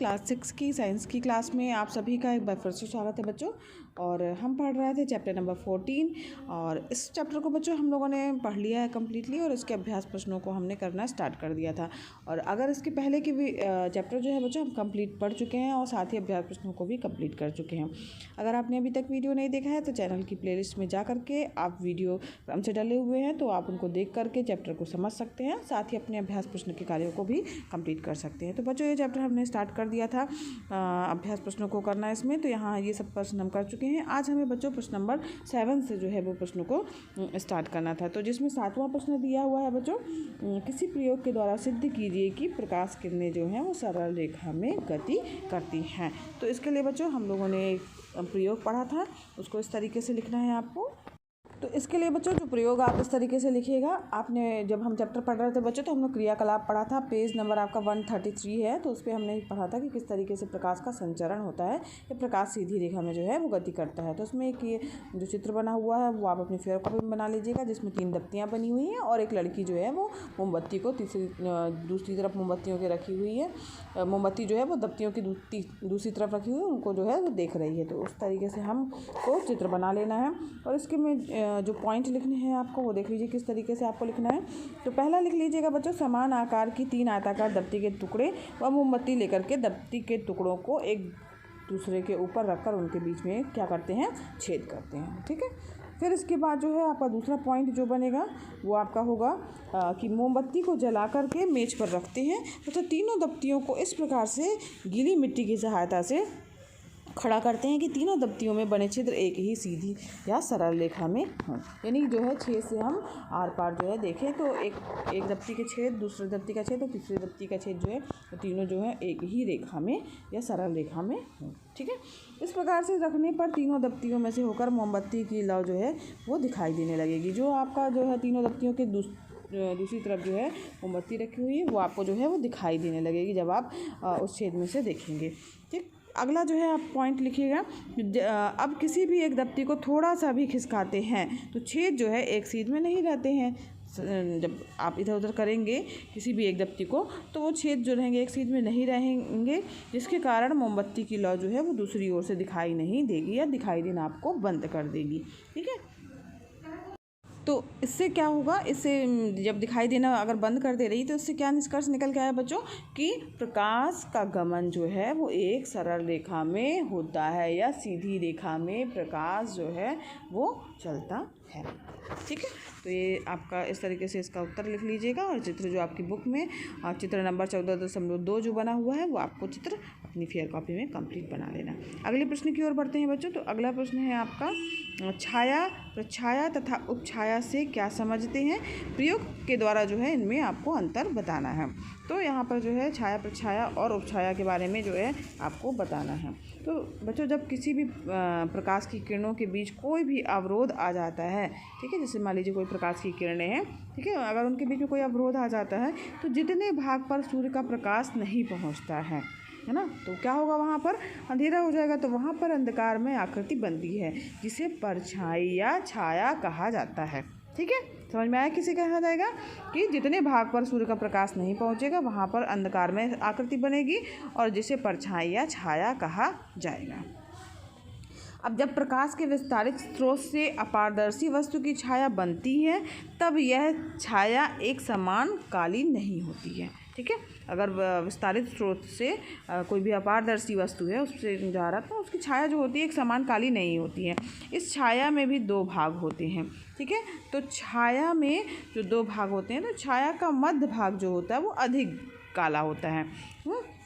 Class 6 की science की class में आप सभी का एक बार फिर से स्वागत है बच्चों। और हम पढ़ रहे थे चैप्टर नंबर 14 और इस चैप्टर को बच्चों हम लोगों ने पढ़ लिया है कम्प्लीटली और इसके अभ्यास प्रश्नों को हमने करना स्टार्ट कर दिया था। और अगर इसके पहले की भी चैप्टर जो है बच्चों हम कंप्लीट पढ़ चुके हैं और साथ ही अभ्यास प्रश्नों को भी कंप्लीट कर चुके हैं। अगर आपने अभी तक वीडियो नहीं देखा है तो चैनल की प्लेलिस्ट में जा करके आप वीडियो हमसे डले हुए हैं तो आप उनको देख करके चैप्टर को समझ सकते हैं, साथ ही अपने अभ्यास प्रश्न के कार्यों को भी कंप्लीट कर सकते हैं। तो बच्चों ये चैप्टर हमने स्टार्ट कर दिया था अभ्यास प्रश्नों को करना इसमें, तो यहाँ ये सब प्रश्न हम कर चुके हैं। आज हमें बच्चों प्रश्न नंबर 7 से जो है वो प्रश्नों को स्टार्ट करना था। तो जिसमें 7वां प्रश्न दिया हुआ है बच्चों, किसी प्रयोग के द्वारा सिद्ध कीजिए कि प्रकाश किरणें जो हैं वो सरल रेखा में गति करती हैं। तो इसके लिए बच्चों हम लोगों ने एक प्रयोग पढ़ा था, उसको इस तरीके से लिखना है आपको। तो इसके लिए बच्चों जो प्रयोग आप इस तरीके से लिखिएगा। आपने जब हम चैप्टर पढ़ रहे थे बच्चों तो हमने क्रियाकलाप पढ़ा था, पेज नंबर आपका 133 है, तो उस पर हमने पढ़ा था कि किस तरीके से प्रकाश का संचरण होता है या प्रकाश सीधी रेखा में जो है वो गति करता है। तो उसमें एक ये जो चित्र बना हुआ है वो आप अपनी फेयर कॉपी में बना लीजिएगा, जिसमें 3 दप्तियाँ बनी हुई हैं और एक लड़की जो है वो मोमबत्ती को दूसरी तरफ मोमबत्तियों के रखी हुई है। मोमबत्ती जो है वो दप्तियों की दूसरी तरफ रखी हुई है, उनको जो है वो देख रही है। तो उस तरीके से हमको चित्र बना लेना है और इसके में जो पॉइंट लिखने हैं आपको वो देख लीजिए किस तरीके से आपको लिखना है। तो पहला लिख लीजिएगा बच्चों, समान आकार की 3 आयताकार दप्ती के टुकड़े व मोमबत्ती लेकर के दप्ती के टुकड़ों को एक दूसरे के ऊपर रखकर उनके बीच में क्या करते हैं, छेद करते हैं। ठीक है। फिर इसके बाद जो है आपका दूसरा पॉइंट जो बनेगा वो आपका होगा कि मोमबत्ती को जला करके मेज पर रखते हैं तो तीनों दप्तियों को इस प्रकार से गीली मिट्टी की सहायता से खड़ा करते हैं कि तीनों दप्तियों में बने छिद्र एक ही सीधी या सरल रेखा में हों। यानी जो है छेद से हम आर पार जो है देखें तो एक दप्ती के छेद, दूसरे दप्ती का छेद और तीसरे दप्ती का छेद जो है तो तीनों जो है एक ही रेखा में या सरल रेखा में हों। ठीक है। इस प्रकार से रखने पर तीनों दप्तियों में से होकर मोमबत्ती की लौ जो है वो दिखाई देने लगेगी। जो आपका जो है तीनों दप्तियों के दूसरी तरफ जो है मोमबत्ती रखी हुई है वो आपको जो है वो दिखाई देने लगेगी जब आप उस छेद में से देखेंगे। ठीक। अगला जो है आप पॉइंट लिखिएगा, अब किसी भी एक दप्ती को थोड़ा सा भी खिसकाते हैं तो छेद जो है एक सीध में नहीं रहते हैं। जब आप इधर उधर करेंगे किसी भी एक दप्ती को तो वो छेद जो रहेंगे एक सीध में नहीं रहेंगे, जिसके कारण मोमबत्ती की लौ जो है वो दूसरी ओर से दिखाई नहीं देगी या दिखाई देना आपको बंद कर देगी। ठीक है। तो इससे क्या होगा, इससे जब दिखाई देना अगर बंद कर दे रही तो इससे क्या निष्कर्ष निकल के आया बच्चों कि प्रकाश का गमन जो है वो एक सरल रेखा में होता है या सीधी रेखा में प्रकाश जो है वो चलता है। ठीक है। तो ये आपका इस तरीके से इसका उत्तर लिख लीजिएगा और चित्र जो आपकी बुक में चित्र नंबर 14.2 जो बना हुआ है वो आपको चित्र अपनी फेयर कॉपी में कंप्लीट बना लेना। अगले प्रश्न की ओर बढ़ते हैं बच्चों। तो अगला प्रश्न है आपका, छाया, प्रछाया तथा उपछाया से क्या समझते हैं? प्रयोग के द्वारा जो है इनमें आपको अंतर बताना है। तो यहाँ पर जो है छाया, प्रछाया और उपछाया के बारे में जो है आपको बताना है। तो बच्चों जब किसी भी प्रकाश की किरणों के बीच कोई भी अवरोध आ जाता है, ठीक है, जैसे मान लीजिए कोई प्रकाश की किरणें हैं, ठीक है, अगर उनके बीच में कोई अवरोध आ जाता है तो जितने भाग पर सूर्य का प्रकाश नहीं पहुँचता है ना, तो क्या होगा, वहाँ पर अंधेरा हो जाएगा। तो वहाँ पर अंधकार में आकृति बनती है जिसे परछाई या छाया कहा जाता है। ठीक है। समझ में आया किसे कहा जाएगा कि जितने भाग पर सूर्य का प्रकाश नहीं पहुँचेगा वहाँ पर अंधकार में आकृति बनेगी और जिसे परछाई या छाया कहा जाएगा। अब जब प्रकाश के विस्तारित स्रोत से अपारदर्शी वस्तु की छाया बनती है तब यह छाया एक समान काली नहीं होती है। ठीक है। अगर विस्तारित स्रोत से कोई भी अपारदर्शी वस्तु है उससे जा रहा तो उसकी छाया जो होती है एक समान काली नहीं होती है। इस छाया में भी 2 भाग होते हैं। ठीक है। तो छाया में जो 2 भाग होते हैं तो छाया का मध्य भाग जो होता है वो अधिक काला होता है।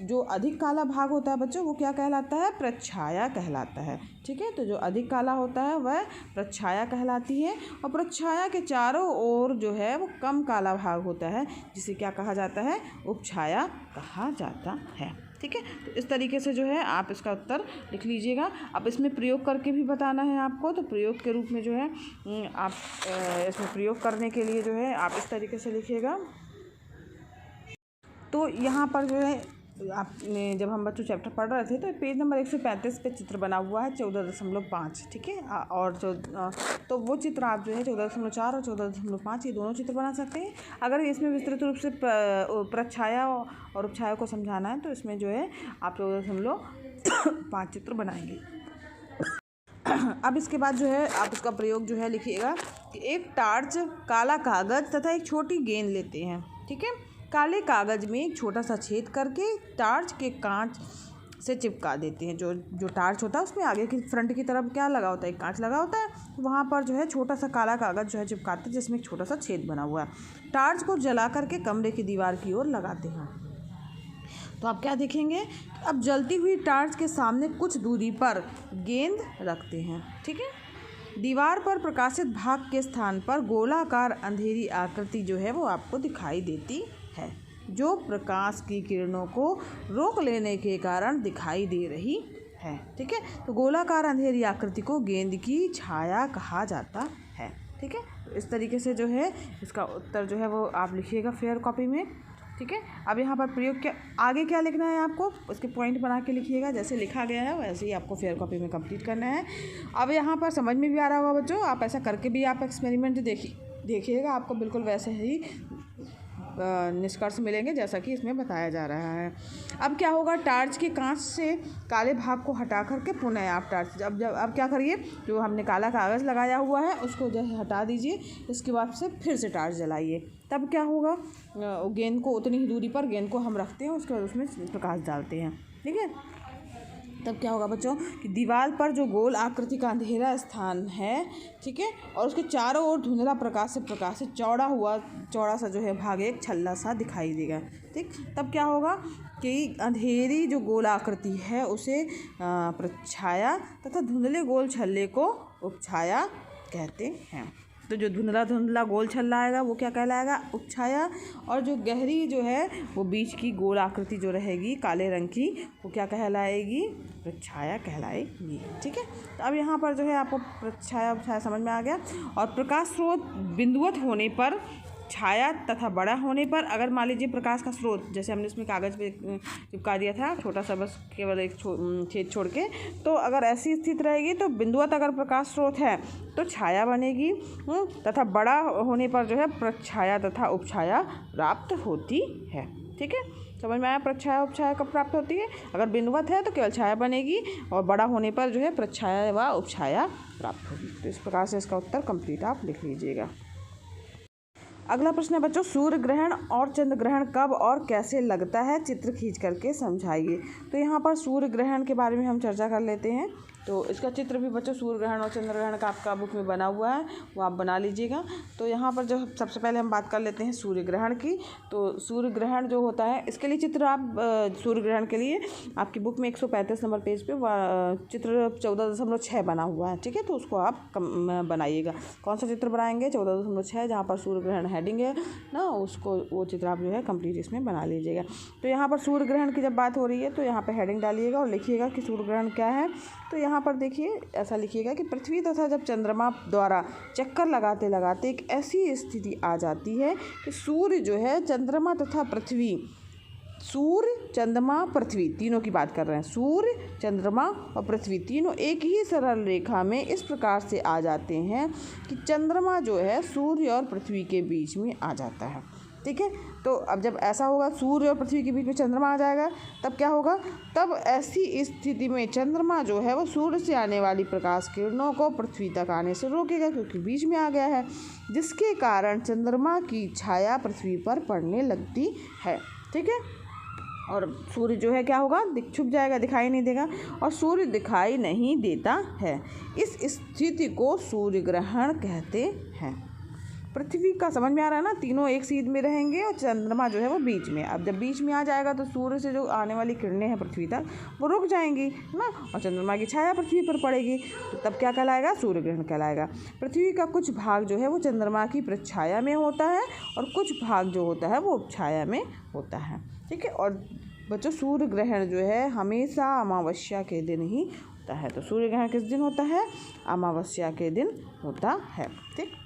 जो अधिक काला भाग होता है बच्चों वो क्या कहलाता है? प्रछाया कहलाता है। ठीक है। तो जो अधिक काला होता है वह प्रछाया कहलाती है और प्रछाया के चारों ओर जो है वो कम काला भाग होता है जिसे क्या कहा जाता है? उपछाया कहा जाता है। ठीक है। तो इस तरीके से जो है आप इसका उत्तर लिख लीजिएगा। अब इसमें प्रयोग करके भी बताना है आपको, तो प्रयोग के रूप में जो है आप इसमें प्रयोग करने के लिए जो है आप इस तरीके से लिखिएगा। तो यहाँ पर जो है आपने जब हम बच्चों चैप्टर पढ़ रहे थे तो पेज नंबर 135 पे चित्र बना हुआ है 14.5, ठीक है। और तो वो चित्र आप जो है 14.4 और 14.5 ये दोनों चित्र बना सकते हैं। अगर इसमें विस्तृत रूप से प्रच्छाया और उपछाया को समझाना है तो इसमें जो है आप 14.5 चित्र बनाएंगे। अब इसके बाद जो है आप उसका प्रयोग जो है लिखिएगा कि एक टार्च, काला कागज़ तथा एक छोटी गेंद लेते हैं, ठीक है। काले कागज़ में एक छोटा सा छेद करके टार्च के कांच से चिपका देते हैं। जो टार्च होता है उसमें आगे की फ्रंट की तरफ क्या लगा होता है, एक कांच लगा होता है। वहाँ पर जो है छोटा सा काला कागज़ जो है चिपकाते हैं जिसमें एक छोटा सा छेद बना हुआ है। टार्च को जला करके कमरे की दीवार की ओर लगाते हैं। तो आप क्या देखेंगे, अब जलती हुई टार्च के सामने कुछ दूरी पर गेंद रखते हैं, ठीक है। दीवार पर प्रकाशित भाग के स्थान पर गोलाकार अंधेरी आकृति जो है वो आपको दिखाई देती है, जो प्रकाश की किरणों को रोक लेने के कारण दिखाई दे रही है, ठीक है। तो गोलाकार अंधेरी आकृति को गेंद की छाया कहा जाता है, ठीक है। तो इस तरीके से जो है इसका उत्तर जो है वो आप लिखिएगा फेयर कॉपी में, ठीक है। अब यहाँ पर प्रयोग क्या आगे क्या लिखना है आपको, उसके पॉइंट बना के लिखिएगा। जैसे लिखा गया है वैसे ही आपको फेयर कॉपी में कंप्लीट करना है। अब यहाँ पर समझ में भी आ रहा होगा बच्चों, आप ऐसा करके भी आप एक्सपेरिमेंट देखिएगा, आपको बिल्कुल वैसे ही निष्कर्ष मिलेंगे जैसा कि इसमें बताया जा रहा है। अब क्या होगा, टार्च के कांच से काले भाग को हटा करके पुनः आप टार्च अब क्या करिए, जो हमने काला कागज़ लगाया हुआ है उसको जो है हटा दीजिए। इसके बाद से फिर से टार्च जलाइए। तब क्या होगा, गेंद को उतनी ही दूरी पर गेंद को हम रखते हैं, उसके बाद उसमें प्रकाश डालते हैं, ठीक है। तब क्या होगा बच्चों कि दीवार पर जो गोल आकृति का अंधेरा स्थान है, ठीक है, और उसके चारों ओर धुंधला प्रकाश से प्रकाशित चौड़ा सा जो है भाग एक छल्ला सा दिखाई देगा, ठीक। तब क्या होगा कि अंधेरी जो गोल आकृति है उसे प्रच्छाया तथा धुंधले गोल छल्ले को उपछाया कहते हैं। तो जो धुंधला गोल छल्ला आएगा वो क्या कहलाएगा, उपछाया। और जो गहरी जो है वो बीच की गोल आकृति जो रहेगी काले रंग की वो क्या कहलाएगी, प्रच्छाया कहलाएगी, ठीक है। तो अब यहाँ पर जो है आपको प्रच्छाया उपछाया समझ में आ गया। और प्रकाश स्रोत बिंदुवत होने पर, छाया तथा बड़ा होने पर, अगर मान लीजिए प्रकाश का स्रोत जैसे हमने इसमें कागज़ पे चिपका दिया था छोटा सा, बस केवल एक छेद छोड़ के, तो अगर ऐसी स्थिति रहेगी तो बिंदुवत अगर प्रकाश स्रोत है तो छाया बनेगी, तथा बड़ा होने पर जो है प्रच्छाया तथा उपछाया प्राप्त होती है, ठीक है। समझ में आया, प्रच्छाया उपछाया कब प्राप्त होती है, अगर बिंदुवत है तो केवल छाया बनेगी और बड़ा होने पर जो है प्रच्छाया व उपछाया प्राप्त होगी। तो इस प्रकार से इसका उत्तर कंप्लीट आप लिख लीजिएगा। अगला प्रश्न है बच्चों, सूर्य ग्रहण और चंद्र ग्रहण कब और कैसे लगता है, चित्र खींच करके समझाइए। तो यहाँ पर सूर्य ग्रहण के बारे में हम चर्चा कर लेते हैं। तो इसका चित्र भी बच्चों सूर्य ग्रहण और चंद्र ग्रहण का आपका बुक में बना हुआ है, वो आप बना लीजिएगा। तो यहाँ पर जो सबसे पहले हम बात कर लेते हैं सूर्य ग्रहण की। तो सूर्य ग्रहण जो होता है इसके लिए चित्र आप सूर्य ग्रहण के लिए आपकी बुक में 135 नंबर पेज पे चित्र 14.6 बना हुआ है, ठीक है। तो उसको आप बनाइएगा। कौन सा चित्र बनाएंगे, 14.6 जहाँ पर सूर्य ग्रहण हेडिंग है ना, उसको वो चित्र आप जो है कंप्लीट इसमें बना लीजिएगा। तो यहाँ पर सूर्य ग्रहण की जब बात हो रही है तो यहाँ पर हेडिंग डालिएगा और लिखिएगा कि सूर्य ग्रहण क्या है। तो यहाँ पर देखिए ऐसा लिखिएगा कि पृथ्वी तथा जब चंद्रमा द्वारा चक्कर लगाते लगाते एक ऐसी स्थिति आ जाती है कि सूर्य जो है चंद्रमा तथा पृथ्वी, सूर्य चंद्रमा पृथ्वी तीनों की बात कर रहे हैं, सूर्य चंद्रमा और पृथ्वी तीनों एक ही सरल रेखा में इस प्रकार से आ जाते हैं कि चंद्रमा जो है सूर्य और पृथ्वी के बीच में आ जाता है, ठीक है। तो अब जब ऐसा होगा सूर्य और पृथ्वी के बीच में चंद्रमा आ जाएगा, तब क्या होगा, तब ऐसी स्थिति में चंद्रमा जो है वो सूर्य से आने वाली प्रकाश किरणों को पृथ्वी तक आने से रोकेगा, क्योंकि बीच में आ गया है, जिसके कारण चंद्रमा की छाया पृथ्वी पर पड़ने लगती है, ठीक है। और सूर्य जो है क्या होगा, छुप जाएगा, दिखाई नहीं देगा, और सूर्य दिखाई नहीं देता है। इस स्थिति को सूर्य ग्रहण कहते हैं। पृथ्वी का समझ में आ रहा है ना, तीनों एक सीध में रहेंगे और चंद्रमा जो है वो बीच में। अब जब बीच में आ जाएगा तो सूर्य से जो आने वाली किरणें हैं पृथ्वी तक वो रुक जाएंगी ना, और चंद्रमा की छाया पृथ्वी पर पड़ेगी। तो तब क्या कहलाएगा, सूर्य ग्रहण कहलाएगा। पृथ्वी का कुछ भाग जो है वो चंद्रमा की प्रच्छाया में होता है और कुछ भाग जो होता है वो उपछाया में होता है, ठीक है। और बच्चों सूर्य ग्रहण जो है हमेशा अमावस्या के दिन ही होता है। तो सूर्य ग्रहण किस दिन होता है, अमावस्या के दिन होता है, ठीक।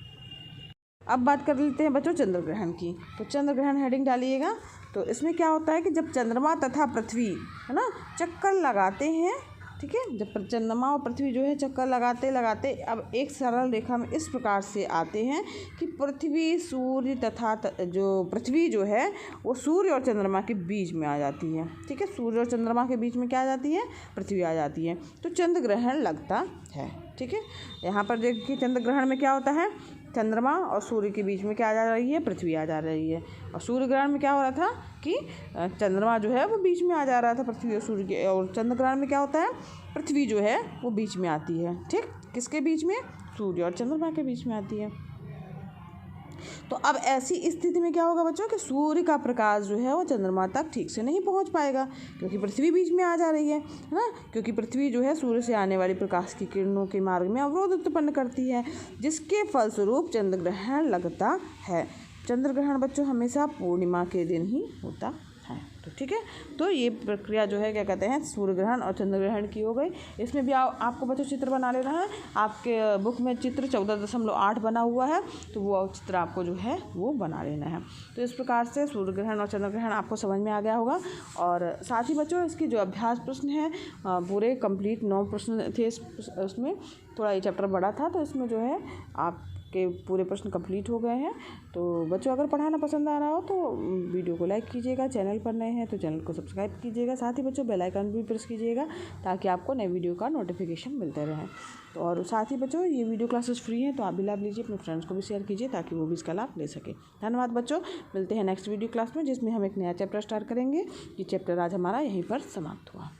अब बात कर लेते हैं बच्चों चंद्र ग्रहण की। तो चंद्र ग्रहण हेडिंग डालिएगा। तो तो इसमें क्या होता है कि जब चंद्रमा तथा पृथ्वी है ना चक्कर लगाते हैं, ठीक है, जब चंद्रमा और पृथ्वी जो है चक्कर लगाते लगाते अब एक सरल रेखा में इस प्रकार से आते हैं कि पृथ्वी सूर्य तथा जो पृथ्वी जो है वो सूर्य और चंद्रमा के बीच में आ जाती है, ठीक है, सूर्य और चंद्रमा के बीच में क्या आ जाती है, पृथ्वी आ जाती है, तो चंद्र ग्रहण लगता है, ठीक है। यहाँ पर देखिए चंद्र ग्रहण में क्या होता है, चंद्रमा और सूर्य के बीच में क्या आ जा रही है, पृथ्वी आ जा रही है। और सूर्य ग्रहण में क्या हो रहा था कि चंद्रमा जो है वो बीच में आ जा रहा था पृथ्वी और सूर्य के, और चंद्र ग्रहण में क्या होता है, पृथ्वी जो है वो बीच में आती है, ठीक, किसके बीच में, सूर्य और चंद्रमा के बीच में आती है। तो अब ऐसी स्थिति में क्या होगा बच्चों कि सूर्य का प्रकाश जो है वो चंद्रमा तक ठीक से नहीं पहुंच पाएगा, क्योंकि पृथ्वी बीच में आ जा रही है ना, क्योंकि पृथ्वी जो है सूर्य से आने वाली प्रकाश की किरणों के मार्ग में अवरोध उत्पन्न करती है, जिसके फलस्वरूप चंद्र ग्रहण लगता है। चंद्र ग्रहण बच्चों हमेशा पूर्णिमा के दिन ही होता है, तो ठीक है। तो ये प्रक्रिया जो है क्या कहते हैं, सूर्य ग्रहण और चंद्र ग्रहण की हो गई। इसमें भी आपको बच्चों चित्र बना लेना है, आपके बुक में चित्र 14.8 बना हुआ है, तो वो चित्र आपको जो है वो बना लेना है। तो इस प्रकार से सूर्य ग्रहण और चंद्र ग्रहण आपको समझ में आ गया होगा। और साथ ही बच्चों इसकी जो अभ्यास प्रश्न है पूरे कंप्लीट 9 प्रश्न थे उसमें, थोड़ा ये चैप्टर बड़ा था, तो इसमें जो है आपके पूरे प्रश्न कंप्लीट हो गए हैं। तो बच्चों अगर पढ़ाना पसंद आ रहा हो तो वीडियो को लाइक कीजिएगा, चैनल पर नए हैं तो चैनल को सब्सक्राइब कीजिएगा, साथ ही बच्चों बेल आइकन भी प्रेस कीजिएगा ताकि आपको नए वीडियो का नोटिफिकेशन मिलते रहे। तो और साथ ही बच्चों ये वीडियो क्लासेस फ्री हैं, तो आप भी लाभ लीजिए, अपने फ्रेंड्स को भी शेयर कीजिए ताकि वो भी इसका लाभ ले सके। धन्यवाद बच्चों, मिलते हैं नेक्स्ट वीडियो क्लास में जिसमें हम एक नया चैप्टर स्टार्ट करेंगे। ये चैप्टर आज हमारा यहीं पर समाप्त हुआ।